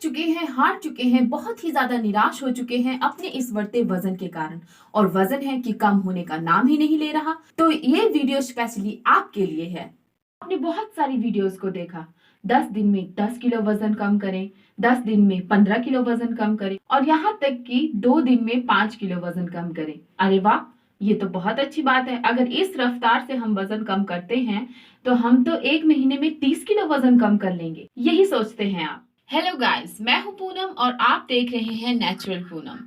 चुके हैं, हार चुके हैं, बहुत ही ज्यादा निराश हो चुके हैं अपने इस बढ़ते वजन के कारण। और वजन है कि कम होने का नाम ही नहीं ले रहा। तो ये वीडियो स्पेशली आपके लिए है। आपने बहुत सारी वीडियोस को देखा, 10 दिन में 10 किलो वजन कम करें, 10 दिन में 15 किलो वजन कम करें और यहाँ तक कि 2 दिन में 5 किलो वजन कम करें। अरे वाह, ये तो बहुत अच्छी बात है। अगर इस रफ्तार से हम वजन कम करते हैं तो हम तो 1 महीने में 30 किलो वजन कम कर लेंगे, यही सोचते हैं आप। हेलो गाइस, मैं हूं पूनम और आप देख रहे हैं नेचुरल पूनम।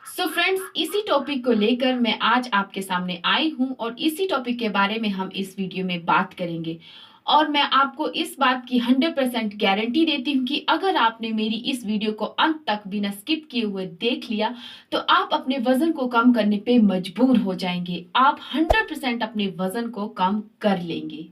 सो फ्रेंड्स, इसी टॉपिक को लेकर मैं आज आपके सामने आई हूं और इसी टॉपिक के बारे में हम इस वीडियो में बात करेंगे। और मैं आपको इस बात की 100% गारंटी देती हूँ कि अगर आपने मेरी इस वीडियो को अंत तक बिना स्किप किए हुए देख लिया तो आप अपने वजन को कम करने पे मजबूर हो जाएंगे। आप 100% अपने वजन को कम कर लेंगे।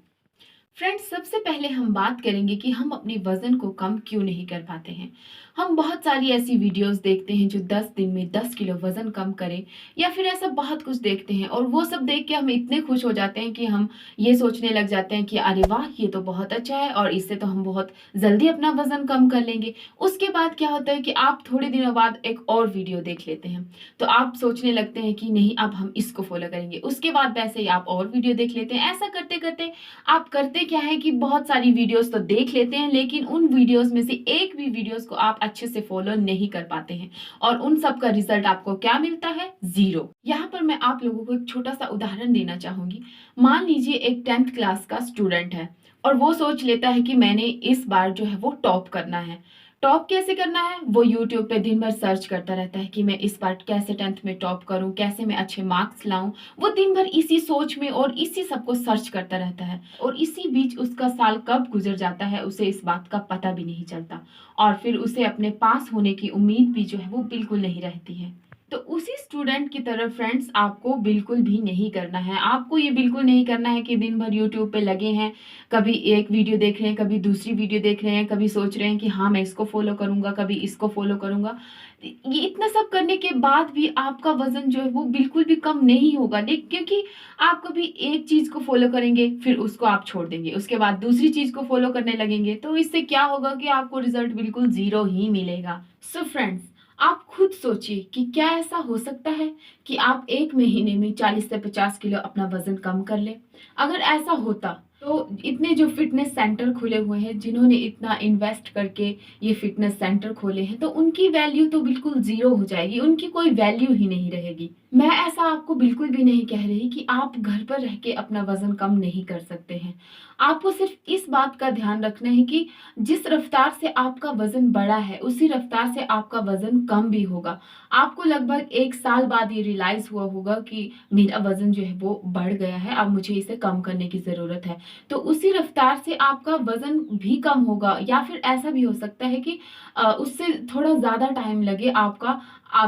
फ्रेंड्स, सबसे पहले हम बात करेंगे कि हम अपने वजन को कम क्यों नहीं कर पाते हैं। हम बहुत सारी ऐसी वीडियोस देखते हैं जो 10 दिन में 10 किलो वजन कम करें या फिर ऐसा बहुत कुछ देखते हैं और वो सब देख के हम इतने खुश हो जाते हैं कि हम ये सोचने लग जाते हैं कि अरे वाह, ये तो बहुत अच्छा है और इससे तो हम बहुत जल्दी अपना वजन कम कर लेंगे। उसके बाद क्या होता है कि आप थोड़े दिनों बाद एक और वीडियो देख लेते हैं तो आप सोचने लगते हैं कि नहीं, अब हम इसको फॉलो करेंगे। उसके बाद वैसे ही आप और वीडियो देख लेते हैं। ऐसा करते करते आप करते क्या है कि बहुत सारी वीडियोस तो देख लेते हैं लेकिन उन वीडियोस में से एक भी वीडियोस को आप अच्छे से फॉलो नहीं कर पाते हैं और उन सब का रिजल्ट आपको क्या मिलता है? जीरो। यहाँ पर मैं आप लोगों को एक छोटा सा उदाहरण देना चाहूंगी। मान लीजिए एक 10th क्लास का स्टूडेंट है और वो सोच लेता है कि मैंने इस बार जो है वो टॉप करना है। टॉप कैसे करना है? वो यूट्यूब पे दिन भर सर्च करता रहता है कि मैं इस बार कैसे 10th में टॉप करूं, कैसे मैं अच्छे मार्क्स लाऊं। वो दिन भर इसी सोच में और इसी सब को सर्च करता रहता है और इसी बीच उसका साल कब गुजर जाता है उसे इस बात का पता भी नहीं चलता और फिर उसे अपने पास होने की उम्मीद भी जो है वो बिल्कुल नहीं रहती है। तो उसी स्टूडेंट की तरह फ्रेंड्स आपको बिल्कुल भी नहीं करना है। आपको ये बिल्कुल नहीं करना है कि दिन भर यूट्यूब पे लगे हैं, कभी एक वीडियो देख रहे हैं, कभी दूसरी वीडियो देख रहे हैं, कभी सोच रहे हैं कि हाँ मैं इसको फॉलो करूंगा, कभी इसको फॉलो करूंगा। ये इतना सब करने के बाद भी आपका वजन जो है वो बिल्कुल भी कम नहीं होगा। लेकिन क्योंकि आप कभी एक चीज को फॉलो करेंगे फिर उसको आप छोड़ देंगे, उसके बाद दूसरी चीज को फॉलो करने लगेंगे तो इससे क्या होगा कि आपको रिजल्ट बिल्कुल जीरो ही मिलेगा। सो फ्रेंड्स, आप खुद सोचिए कि क्या ऐसा हो सकता है कि आप 1 महीने में 40 से 50 किलो अपना वजन कम कर ले? अगर ऐसा होता तो इतने जो फिटनेस सेंटर खुले हुए हैं, जिन्होंने इतना इन्वेस्ट करके ये फिटनेस सेंटर खोले हैं, तो उनकी वैल्यू तो बिल्कुल जीरो हो जाएगी, उनकी कोई वैल्यू ही नहीं रहेगी। मैं ऐसा आपको बिल्कुल भी नहीं कह रही कि आप घर पर रह के अपना वजन कम नहीं कर सकते हैं। आपको सिर्फ इस बात का ध्यान रखना है कि जिस रफ्तार से आपका वजन बढ़ा है उसी रफ्तार से आपका वजन कम भी होगा। आपको लगभग 1 साल बाद ये रियलाइज हुआ होगा कि मेरा वजन जो है वो बढ़ गया है, अब मुझे इसे कम करने की जरूरत है। तो उसी रफ्तार से आपका वजन भी कम होगा या फिर ऐसा भी हो सकता है कि उससे थोड़ा ज्यादा टाइम लगे आपका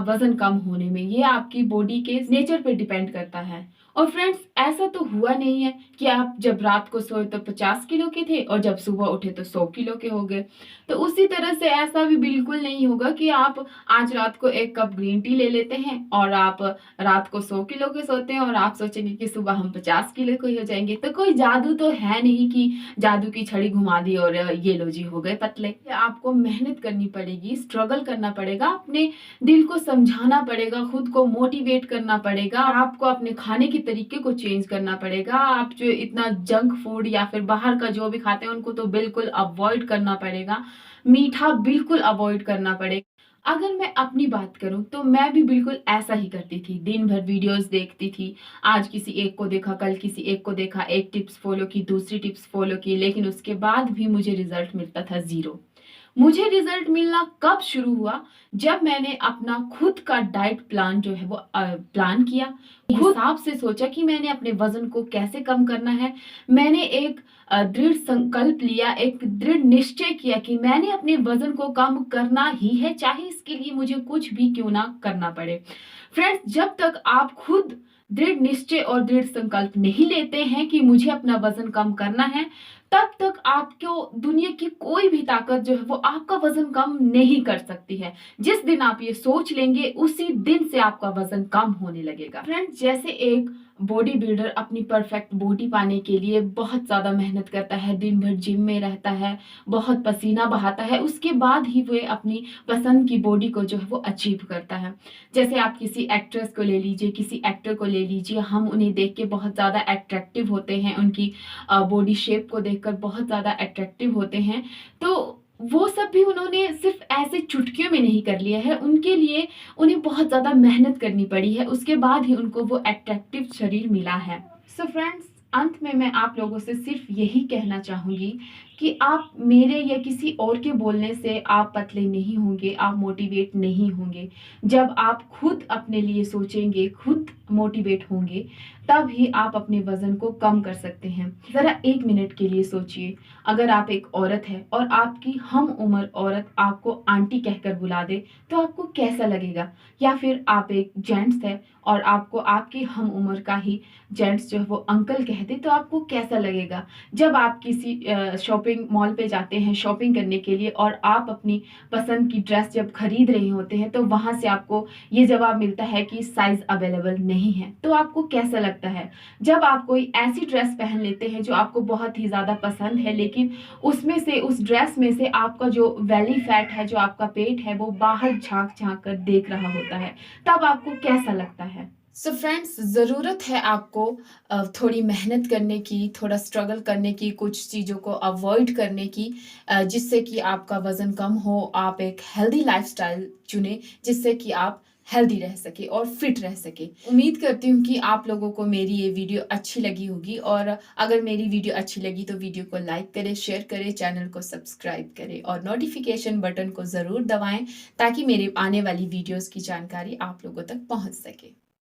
वजन कम होने में। ये आपकी बॉडी के नेचर पे डिपेंड करता है। और फ्रेंड्स, ऐसा तो हुआ नहीं है कि आप जब रात को सोए तो 50 किलो के थे और जब सुबह उठे तो 100 किलो के हो गए। तो उसी तरह से ऐसा भी बिल्कुल नहीं होगा कि आप आज रात को 1 कप ग्रीन टी ले लेते हैं और आप रात को 100 किलो के सोते हैं और आप सोचेंगे कि सुबह हम 50 किलो के हो जाएंगे। तो कोई जादू तो है नहीं कि जादू की छड़ी घुमा दी और ये लो जी हो गए पतले। आपको मेहनत करनी पड़ेगी, स्ट्रगल करना पड़ेगा, अपने दिल को समझाना पड़ेगा, खुद को मोटिवेट करना पड़ेगा, आपको अपने खाने के तरीके को चेंज करना पड़ेगा। आप जो इतना जंक फूड या फिर बाहर का जो भी खाते हैं उनको तो बिल्कुल अवॉइड करना पड़ेगा, मीठा बिल्कुल अवॉइड करना पड़ेगा। अगर मैं अपनी बात करूं तो मैं भी बिल्कुल ऐसा ही करती थी, दिन भर वीडियोस देखती थी, आज किसी एक को देखा, कल किसी एक को देखा, एक टिप्स फॉलो की, दूसरी टिप्स फॉलो की, लेकिन उसके बाद भी मुझे रिजल्ट मिलता था जीरो। मुझे रिजल्ट मिलना कब शुरू हुआ? जब मैंने अपना खुद का डाइट प्लान जो है वो प्लान किया, खुद हिसाब से सोचा कि मैंने अपने वजन को कैसे कम करना है। मैंने एक दृढ़ संकल्प लिया, एक दृढ़ निश्चय किया कि मैंने अपने वजन को कम करना ही है, चाहे इसके लिए मुझे कुछ भी क्यों ना करना पड़े। फ्रेंड्स, जब तक आप खुद दृढ़ निश्चय और दृढ़ संकल्प नहीं लेते हैं कि मुझे अपना वजन कम करना है, तब तक आपको दुनिया की कोई भी ताकत जो है वो आपका वजन कम नहीं कर सकती है। जिस दिन आप ये सोच लेंगे उसी दिन से आपका वजन कम होने लगेगा। फ्रेंड्स, जैसे एक बॉडी बिल्डर अपनी परफेक्ट बॉडी पाने के लिए बहुत ज्यादा मेहनत करता है, दिन भर जिम में रहता है, बहुत पसीना बहाता है, उसके बाद ही वो अपनी पसंद की बॉडी को जो है वो अचीव करता है। जैसे आप किसी एक्ट्रेस को ले लीजिए, किसी एक्टर को ले लीजिए, हम उन्हें देख के बहुत ज्यादा अट्रैक्टिव होते हैं, उनकी बॉडी शेप को देखकर बहुत ज्यादा अट्रैक्टिव होते हैं। तो वो सब भी उन्होंने सिर्फ ऐसे चुटकियों में नहीं कर लिया है, उनके लिए उन्हें बहुत ज्यादा मेहनत करनी पड़ी है, उसके बाद ही उनको वो अट्रैक्टिव शरीर मिला है। सो फ्रेंड्स, अंत में मैं आप लोगों से सिर्फ यही कहना चाहूंगी कि आप मेरे या किसी और के बोलने से आप पतले नहीं होंगे, आप मोटिवेट नहीं होंगे। जब आप खुद अपने लिए सोचेंगे, खुद मोटिवेट होंगे, तब ही आप अपने वजन को कम कर सकते हैं। जरा 1 मिनट के लिए सोचिए, अगर आप एक औरत है और आपकी हम उम्र औरत आपको आंटी कहकर बुला दे तो आपको कैसा लगेगा? या फिर आप एक जेंट्स है और आपको आपकी हम उम्र का ही जेंट्स जो है वो अंकल कह दे तो आपको कैसा लगेगा? जब आप किसी शॉपिंग मॉल पे जाते हैं शॉपिंग करने के लिए और आप अपनी पसंद की ड्रेस जब खरीद रहे होते हैं तो वहां से आपको ये जवाब मिलता है कि साइज अवेलेबल नहीं है, तो आपको कैसा लगता है? जब आप कोई ऐसी ड्रेस पहन लेते हैं जो आपको बहुत ही ज्यादा पसंद है, लेकिन उसमें से, उस ड्रेस में से आपका जो बेली फैट है, जो आपका पेट है, वो बाहर झांक झांक कर देख रहा होता है, तब आपको कैसा लगता है? सो फ्रेंड्स, ज़रूरत है आपको थोड़ी मेहनत करने की, थोड़ा स्ट्रगल करने की, कुछ चीज़ों को अवॉइड करने की, जिससे कि आपका वज़न कम हो, आप एक हेल्दी लाइफस्टाइल चुनें, जिससे कि आप हेल्दी रह सके और फिट रह सके। उम्मीद करती हूँ कि आप लोगों को मेरी ये वीडियो अच्छी लगी होगी, और अगर मेरी वीडियो अच्छी लगी तो वीडियो को लाइक करें, शेयर करें, चैनल को सब्सक्राइब करें और नोटिफिकेशन बटन को ज़रूर दबाएं ताकि मेरे आने वाली वीडियोस की जानकारी आप लोगों तक पहुँच सके।